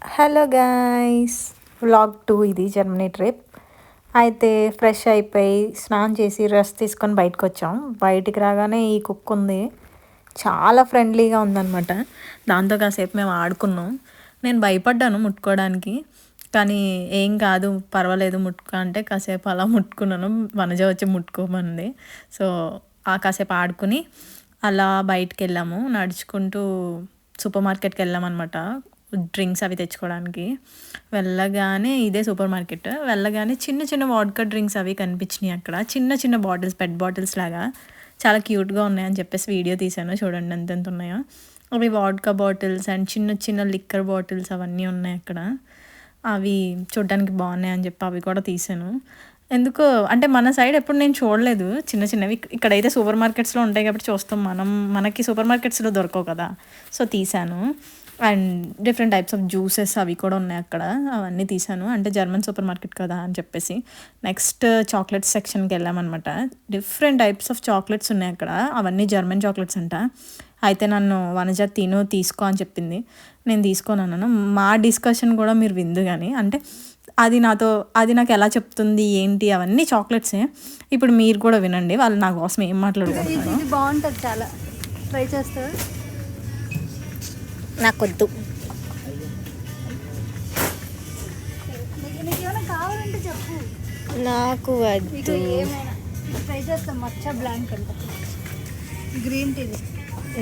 Hello guys, vlog 2 ఇది Germany trip. అయితే fresh అయిపోయి స్నానం చేసి రెస్ట్ తీసుకొని బయటకు వచ్చాం. బయటికి రాగానే ఈ కుక్క ఉంది, చాలా ఫ్రెండ్లీగా ఉందన్నమాట. దాంతో కాసేపు మేము ఆడుకున్నాం. నేను భయపడ్డాను ముట్టుకోవడానికి, కానీ ఏం కాదు పర్వాలేదు ముట్టుకో అంటే కాసేపు అలా ముట్టుకున్నాను. వనజ వచ్చి ముట్టుకోమంది. సో కాసేపు ఆడుకుని అలా బయటికి వెళ్ళాము. నడుచుకుంటూ సూపర్ మార్కెట్కి వెళ్ళామన్నమాట, డ్రింక్స్ అవి తెచ్చుకోవడానికి. వెళ్ళగానే ఇదే సూపర్ మార్కెట్. వెళ్ళగానే చిన్న చిన్న వాడ్కా డ్రింక్స్ అవి కనిపించినాయి అక్కడ. చిన్న చిన్న బాటిల్స్, పెట్ బాటిల్స్ లాగా చాలా క్యూట్గా ఉన్నాయని చెప్పేసి వీడియో తీశాను. చూడండి ఎంత ఉన్నాయో. అవి వాడ్కా బాటిల్స్ అండ్ చిన్న చిన్న లిక్కర్ బాటిల్స్ అవన్నీ ఉన్నాయి అక్కడ. అవి చూడడానికి బాగున్నాయి అని చెప్పి అవి కూడా తీసాను. ఎందుకో అంటే మన సైడ్ ఎప్పుడు నేను చూడలేదు చిన్న చిన్నవి. ఇక్కడైతే సూపర్ మార్కెట్స్లో ఉంటాయి కాబట్టి చూస్తాం మనం. మనకి సూపర్ మార్కెట్స్లో దొరకవు కదా, సో తీసాను. And different types of juices అవి కూడా ఉన్నాయి అక్కడ. అవన్నీ తీసాను, అంటే జర్మన్ సూపర్ మార్కెట్ కదా అని చెప్పేసి. నెక్స్ట్ చాక్లెట్స్ సెక్షన్కి వెళ్ళామన్నమాట. డిఫరెంట్ టైప్స్ ఆఫ్ చాక్లెట్స్ ఉన్నాయి అక్కడ. అవన్నీ జర్మన్ చాక్లెట్స్ అంట. అయితే నన్ను వనజ తీసుకో అని చెప్పింది. నేను తీసుకోను అన్నాను. మా డిస్కషన్ కూడా మీరు విందు కానీ, అంటే అది నాకు ఎలా చెప్తుంది ఏంటి అవన్నీ చాక్లెట్సే. ఇప్పుడు మీరు కూడా వినండి వాళ్ళు నా కోసం ఏం మాట్లాడుకుంటున్నారు. ఇది బాగుంటుంది, చాలా ట్రై చేస్తారు. నాకొద్దు. నీకేమైనా కావాలంటే చెప్పు, నాకు వద్దు. ఏమైనా ట్రై చేస్తాం. మచ్చా బ్లాంక్ అంట, గ్రీన్ టీది.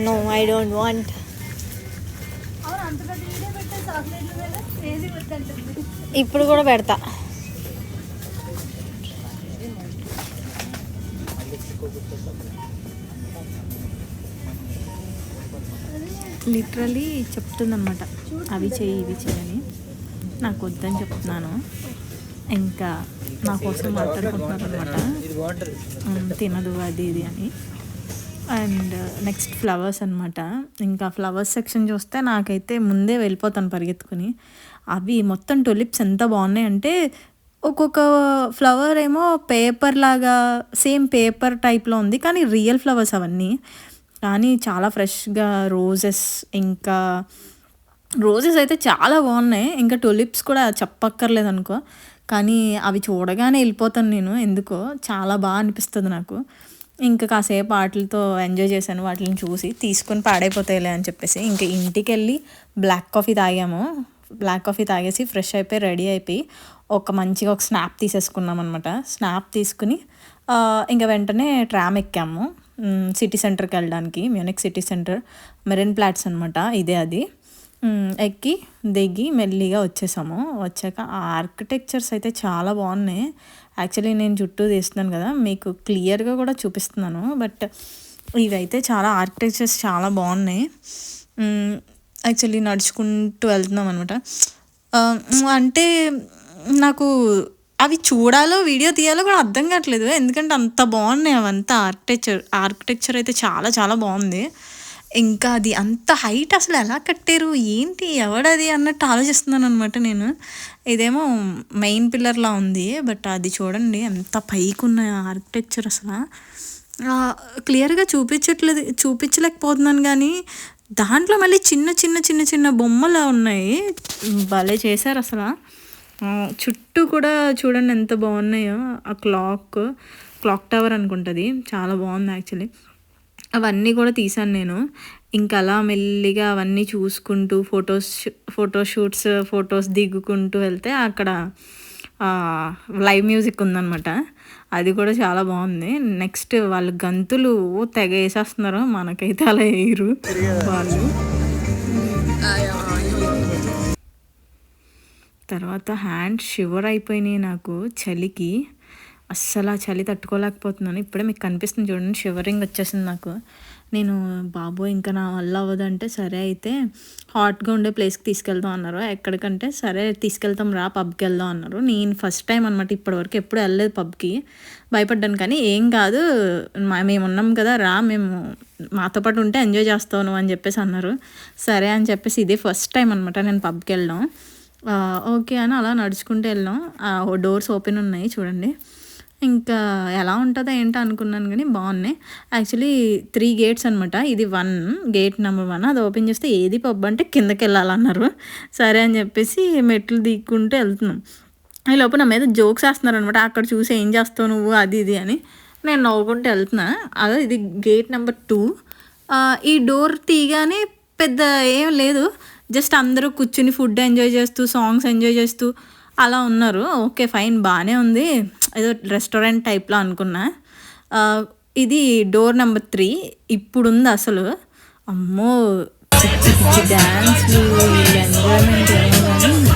No, I don't want. అవును, అంత పెద్ద వీడియో పెట్టే చాక్లెట్లు మీద ఏది వద్దంటుంది. ఇప్పుడు కూడా పెడతా. లిటరలీ చెప్తుందనమాట, అవి చేయి ఇవి చేయని. నాకు వద్దని చెప్తున్నాను. ఇంకా నా కోసం మాట్లాడుకుంటున్నారు అనమాట, తినదు అది ఇది అని. అండ్ నెక్స్ట్ ఫ్లవర్స్ అనమాట. ఇంకా ఫ్లవర్స్ సెక్షన్ చూస్తే నాకైతే ముందే వెళ్ళిపోతాను పరిగెత్తుకుని. అవి మొత్తం టులిప్స్ ఎంత బాగున్నాయి అంటే, ఒక్కొక్క ఫ్లవర్ ఏమో పేపర్ లాగా, సేమ్ పేపర్ టైప్లో ఉంది, కానీ రియల్ ఫ్లవర్స్ అవన్నీ. కానీ చాలా ఫ్రెష్గా ఇంకా రోజెస్ అయితే చాలా బాగున్నాయి. ఇంకా టులిప్స్ కూడా చెప్పక్కర్లేదు అనుకో. కానీ అవి చూడగానే వెళ్ళిపోతాను నేను, ఎందుకో చాలా బాగా అనిపిస్తుంది నాకు. ఇంకా కాసేపు వాటితో ఎంజాయ్ చేశాను. వాటిని చూసి తీసుకొని పాడైపోతాయిలే అని చెప్పేసి ఇంకా ఇంటికి వెళ్ళి బ్లాక్ కాఫీ తాగాము. బ్లాక్ కాఫీ తాగేసి ఫ్రెష్ అయిపోయి రెడీ అయిపోయి మంచిగా ఒక స్నాప్ తీసేసుకున్నాం అనమాట. స్నాప్ తీసుకుని ఇంకా వెంటనే ట్రామ్ ఎక్కాము సిటీ సెంటర్కి వెళ్ళడానికి. Munich city centre, Merin plots అనమాట, ఇదే అది. ఎక్కి దిగి మెల్లిగా వచ్చేసాము. వచ్చాక ఆ ఆర్కిటెక్చర్స్ అయితే చాలా బాగున్నాయి. యాక్చువల్లీ నేను చుట్టూ తీస్తున్నాను కదా, మీకు క్లియర్గా కూడా చూపిస్తున్నాను. బట్ ఇవైతే చాలా ఆర్కిటెక్చర్స్ చాలా బాగున్నాయి. యాక్చువల్లీ నడుచుకుంటూ వెళ్తున్నాం అనమాట. అంటే నాకు అవి చూడాలో వీడియో తీయాలో కూడా అర్థం కావట్లేదు, ఎందుకంటే అంత బాగున్నాయి అవంతా. ఆర్కిటెక్చర్ అయితే చాలా చాలా బాగుంది. ఇంకా అది అంత హైట్ అసలు ఎలా కట్టారు ఏంటి ఎవడది అన్నట్టు ఆలోచిస్తున్నాను అనమాట నేను. ఇదేమో మెయిన్ పిల్లర్లా ఉంది, బట్ అది చూడండి ఎంత పైకి ఉన్నాయి ఆర్కిటెక్చర్. అసలు క్లియర్గా చూపించలేకపోతున్నాను, కానీ దాంట్లో మళ్ళీ చిన్న చిన్న చిన్న చిన్న బొమ్మలు ఉన్నాయి. భలే చేశారు అసలు. చుట్టూ కూడా చూడండి ఎంత బాగున్నాయో. ఆ క్లాక్ టవర్ అనుకుంటుంది, చాలా బాగుంది యాక్చువల్లీ. అవన్నీ కూడా తీసాను నేను. ఇంకా అలా మెల్లిగా అవన్నీ చూసుకుంటూ ఫొటోస్ దిగుకుంటూ వెళ్తే అక్కడ లైవ్ మ్యూజిక్ ఉందన్నమాట. అది కూడా చాలా బాగుంది. నెక్స్ట్ వాళ్ళు గంతులు తెగ వేసేస్తున్నారు, మనకైతే అలా వేయరు వాళ్ళు. తర్వాత హ్యాండ్ షివర్ అయిపోయినాయి నాకు చలికి. అస్సలు ఆ చలి తట్టుకోలేకపోతున్నాను. ఇప్పుడే మీకు కనిపిస్తుంది చూడండి, షివరింగ్ వచ్చేసింది నాకు. నేను బాబోయ్ ఇంకా నా వల్ల అవ్వదంటే సరే అయితే హాట్గా ఉండే ప్లేస్కి తీసుకెళ్దాం అన్నారు. ఎక్కడికంటే సరే తీసుకెళ్తాం రా పబ్కి వెళ్దాం అన్నారు. నేను ఫస్ట్ టైం అనమాట, ఇప్పటివరకు ఎప్పుడు వెళ్ళలేదు పబ్కి. భయపడ్డాను, కానీ ఏం కాదు మేము ఉన్నాం కదా రా, మేము మాతో పాటు ఉంటే ఎంజాయ్ చేస్తాను అని చెప్పేసి అన్నారు. సరే అని చెప్పేసి ఇదే ఫస్ట్ టైం అనమాట నేను పబ్కి వెళ్ళడం. ఓకే అని అలా నడుచుకుంటూ వెళ్ళాం. డోర్స్ ఓపెన్ ఉన్నాయి చూడండి. ఇంకా ఎలా ఉంటుందో ఏంటో అనుకున్నాను కానీ బాగున్నాయి. యాక్చువల్లీ 3 గేట్స్ అనమాట. ఇది 1 గేట్ నెంబర్ 1. అది ఓపెన్ చేస్తే ఏది పబ్ అంటే కిందకి వెళ్ళాలన్నారు. సరే అని చెప్పేసి మెట్లు దిక్కుంటూ వెళ్తున్నాం. ఈ లోపు నా మీద జోక్స్ వేస్తున్నారు అనమాట. అక్కడ చూసి ఏం చేస్తావు నువ్వు అది ఇది అని. నేను నవ్వుకుంటూ వెళ్తున్నా. అదే ఇది గేట్ నెంబర్ 2. ఈ డోర్ తీయగానే పెద్ద ఏం లేదు, జస్ట్ అందరూ కూర్చుని ఫుడ్ ఎంజాయ్ చేస్తూ సాంగ్స్ ఎంజాయ్ చేస్తూ అలా ఉన్నారు. ఓకే ఫైన్ బాగానే ఉంది, ఏదో రెస్టారెంట్ టైప్లో అనుకున్నా. ఇది డోర్ నెంబర్ 3. ఇప్పుడుంది అసలు. అమ్మో పిచ్చి పిచ్చి డ్యాన్స్లు ఎంజాయ్మెంట్ ఏమో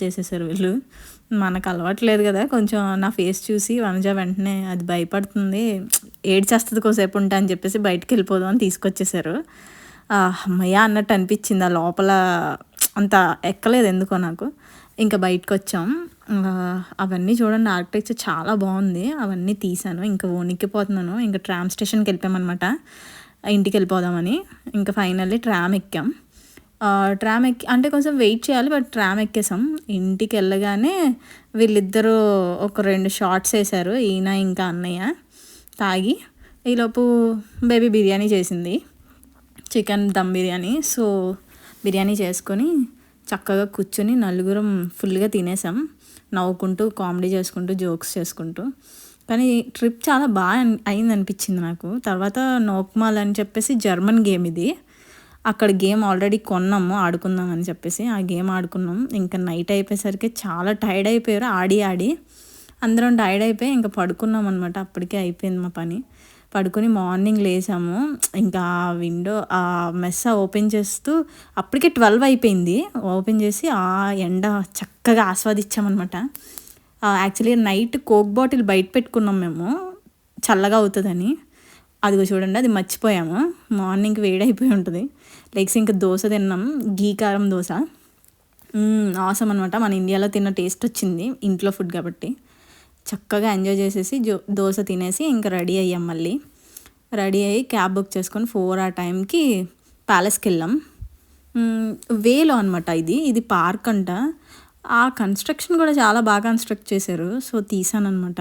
చేసేసారు వీళ్ళు. మనకు అలవాట్లేదు కదా, కొంచెం నా ఫేస్ చూసి వనజ వెంటనే అది భయపడుతుంది, ఏడ్చేస్తుంది కోసేపు ఉంటా అని చెప్పేసి బయటికి వెళ్ళిపోదాం అని తీసుకొచ్చేసారు. అమ్మయ్య అన్నట్టు అనిపించింది. ఆ లోపల అంత ఎక్కలేదు ఎందుకో నాకు. ఇంకా బయటకు వచ్చాం. అవన్నీ చూడండి, ఆర్కిటెక్చర్ చాలా బాగుంది. అవన్నీ తీసాను. ఇంకా వణికిపోతున్నాను. ఇంకా ట్రామ్ స్టేషన్కి వెళ్ళిపోయామన్నమాట, ఇంటికి వెళ్ళిపోదామని. ఇంకా ఫైనల్లీ ట్రామ్ ఎక్కాం. ట్రామ్ ఎక్కి అంటే కొంచెం వెయిట్ చేయాలి, బట్ ట్రామ్ ఎక్కేసాం. ఇంటికి వెళ్ళగానే వీళ్ళిద్దరూ ఒక 2 షాట్స్ వేశారు, ఈయన ఇంకా అన్నయ్య తాగి. ఈలోపు బేబీ బిర్యానీ చేసింది, చికెన్ దమ్ బిర్యానీ. సో బిర్యానీ చేసుకొని చక్కగా కూర్చొని నలుగురం ఫుల్గా తినేసాం, నవ్వుకుంటూ కామెడీ చేసుకుంటూ జోక్స్ చేసుకుంటూ. కానీ ట్రిప్ చాలా బాగా అయింది అనిపించింది నాకు. తర్వాత నోక్మాల్ అని చెప్పేసి జర్మన్ గేమ్ ఇది. అక్కడ గేమ్ ఆల్రెడీ కొన్నాము ఆడుకుందాం అని చెప్పేసి ఆ గేమ్ ఆడుకున్నాం. ఇంకా నైట్ అయిపోయేసరికి చాలా టైర్డ్ అయిపోయారు, ఆడి అందరం టైర్డ్ అయిపోయి ఇంకా పడుకున్నాం అనమాట. అప్పటికే అయిపోయింది మా పని. పడుకొని మార్నింగ్ లేసాము. ఇంకా ఆ విండో ఆ మెస్ ఓపెన్ చేస్తూ అప్పటికే 12 అయిపోయింది. ఓపెన్ చేసి ఆ ఎండ చక్కగా ఆస్వాదించామన్నమాట. యాక్చువల్లీ నైట్ కోక్ బాటిల్ బయట పెట్టుకున్నాం మేము, చల్లగా అవుతుందని. అదిగో చూడండి, అది మర్చిపోయాము. మార్నింగ్కి వేడైపోయి ఉంటుంది. లైక్స్ ఇంకా దోశ తిన్నాం, గీ కారం దోశ. ఆసం అనమాట. మన ఇండియాలో తిన్న టేస్ట్ వచ్చింది, ఇంట్లో ఫుడ్ కాబట్టి. చక్కగా ఎంజాయ్ చేసేసి దోశ తినేసి ఇంకా రెడీ అయ్యాం. మళ్ళీ రెడీ అయ్యి క్యాబ్ బుక్ చేసుకొని 4 ఆ టైంకి ప్యాలెస్కి వెళ్ళాం. వేలో అనమాట. ఇది పార్క్ అంట. ఆ కన్స్ట్రక్షన్ కూడా చాలా బాగా కన్స్ట్రక్ట్ చేశారు. సో తీసాను అనమాట.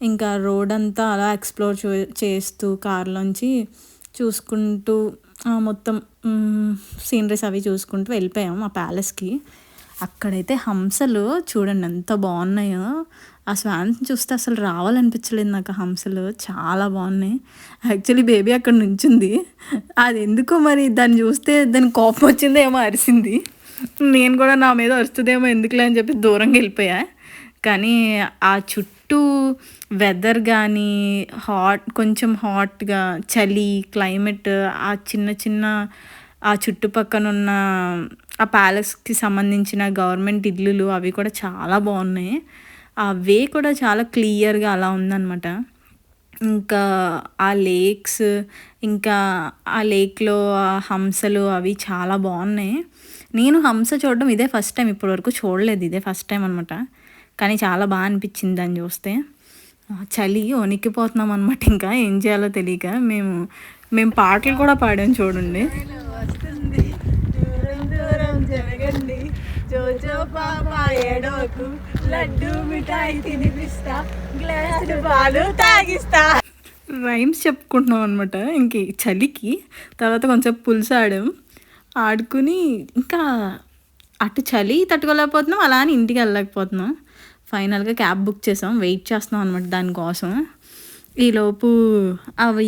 ఇంకా రోడ్ అంతా అలా ఎక్స్ప్లోర్ చేస్తూ కార్లోంచి చూసుకుంటూ మొత్తం సీనరీస్ అవి చూసుకుంటూ వెళ్ళిపోయాం ఆ ప్యాలెస్కి. అక్కడైతే హంసలు చూడండి ఎంత బాగున్నాయో. ఆ స్వాన్స్ చూస్తే అసలు రావాలనిపించలేదు నాకు. హంసలు చాలా బాగున్నాయి. యాక్చువల్లీ బేబీ అక్కడ నుంచింది, అది ఎందుకో మరి దాన్ని చూస్తే దానికి కోపం వచ్చిందో ఏమో అరిసింది. నేను కూడా నా మీద అరుస్తుందేమో ఎందుకులే అని చెప్పి దూరంగా వెళ్ళిపోయా. కానీ ఆ చుట్టూ వెదర్ కానీ కొంచెం హాట్గా చలి క్లైమేట్, ఆ చిన్న ఆ చుట్టుపక్కన ఉన్న ఆ ప్యాలెస్కి సంబంధించిన గవర్నమెంట్ ఇల్లులు అవి కూడా చాలా బాగున్నాయి. ఆ వే కూడా చాలా క్లియర్గా అలా ఉందన్నమాట. ఇంకా ఆ లేక్స్, ఇంకా ఆ లేక్లో ఆ హంసలు అవి చాలా బాగున్నాయి. నేను హంస చూడడం ఇదే ఫస్ట్ టైం, ఇప్పటివరకు చూడలేదు, ఇదే ఫస్ట్ టైం అనమాట. కానీ చాలా బాగా అనిపించింది దాన్ని చూస్తే. చలి వణికిపోతున్నాం అనమాట. ఇంకా ఏం చేయాలో తెలియక మేము పాటలు కూడా పాడాం చూడండి. జోజో పాపా ఏడోకు లడ్డు మిఠాయి తినిపిస్తా గ్లాసులు పాలు తాగిస్తా రైమ్స్ చెప్పుకుంటున్నాం అనమాట. ఇంక చలికి తర్వాత కొంచెం పులుసు ఆడుకుని ఇంకా అటు చలి తట్టుకోలేకపోతున్నాం, అలా అని ఇంటికి వెళ్ళలేకపోతున్నాం. ఫైనల్గా క్యాబ్ బుక్ చేసాం, వెయిట్ చేస్తున్నాం అనమాట దానికోసం. ఈలోపు అవి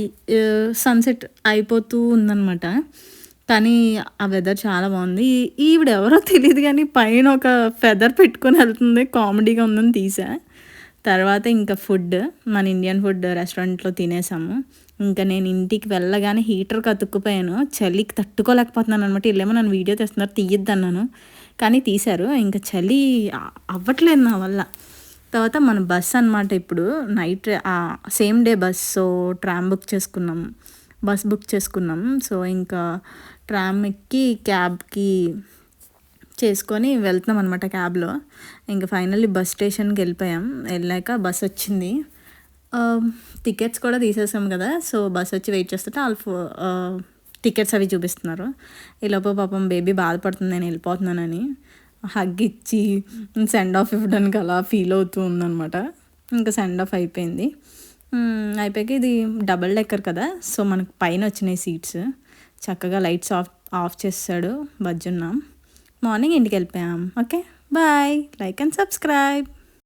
సన్సెట్ అయిపోతూ ఉందన్నమాట. కానీ ఆ వెదర్ చాలా బాగుంది. ఈవిడ ఎవరో తెలీదు కానీ పైన ఒక ఫెదర్ పెట్టుకొని వెళ్తుంది. కామెడీగా ఉందని తీసా. తర్వాత ఇంకా ఫుడ్ మన ఇండియన్ ఫుడ్ రెస్టారెంట్లో తినేసాము. ఇంకా నేను ఇంటికి వెళ్ళగానే హీటర్కి అతుక్కుపోయాను. చలికి తట్టుకోలేకపోతున్నాను అనమాట. వీళ్ళేమో నన్ను వీడియో తీస్తున్నారు, తీయొద్దన్నాను కానీ తీశారు. ఇంకా చలి అవ్వట్లేదు నా వల్ల. తర్వాత మన బస్ అనమాట. ఇప్పుడు night same day bus. So tram book చేసుకున్నాం, బస్ బుక్ చేసుకున్నాం. సో ఇంకా ట్రామ్ ఎక్కి క్యాబ్కి చేసుకొని వెళ్తున్నాం అనమాట క్యాబ్లో. ఇంకా ఫైనల్లీ బస్ స్టేషన్కి వెళ్ళిపోయాం. వెళ్ళాక బస్ వచ్చింది. టికెట్స్ కూడా తీసేసాం కదా. సో బస్ వచ్చి వెయిట్ చేస్తుంటే వాళ్ళు టికెట్స్ అవి చూపిస్తున్నారు. ఈలోపు పాపం బేబీ బాధపడుతుంది నేను వెళ్ళిపోతున్నానని. హగ్ ఇచ్చి సెండ్ ఆఫ్ ఇవ్వడానికి అలా ఫీల్ అవుతూ ఉందన్నమాట. ఇంకా సెండ్ ఆఫ్ అయిపోయింది. అయిపోయాక ఇది డబల్ డెక్కర్ కదా. సో మనకు పైన వచ్చినాయి సీట్స్. చక్కగా లైట్స్ ఆఫ్ చేస్తాడు బజ్జున్నాం. మార్నింగ్ ఇంటికి వెళ్ళిపోయాం. Okay bye, like and subscribe.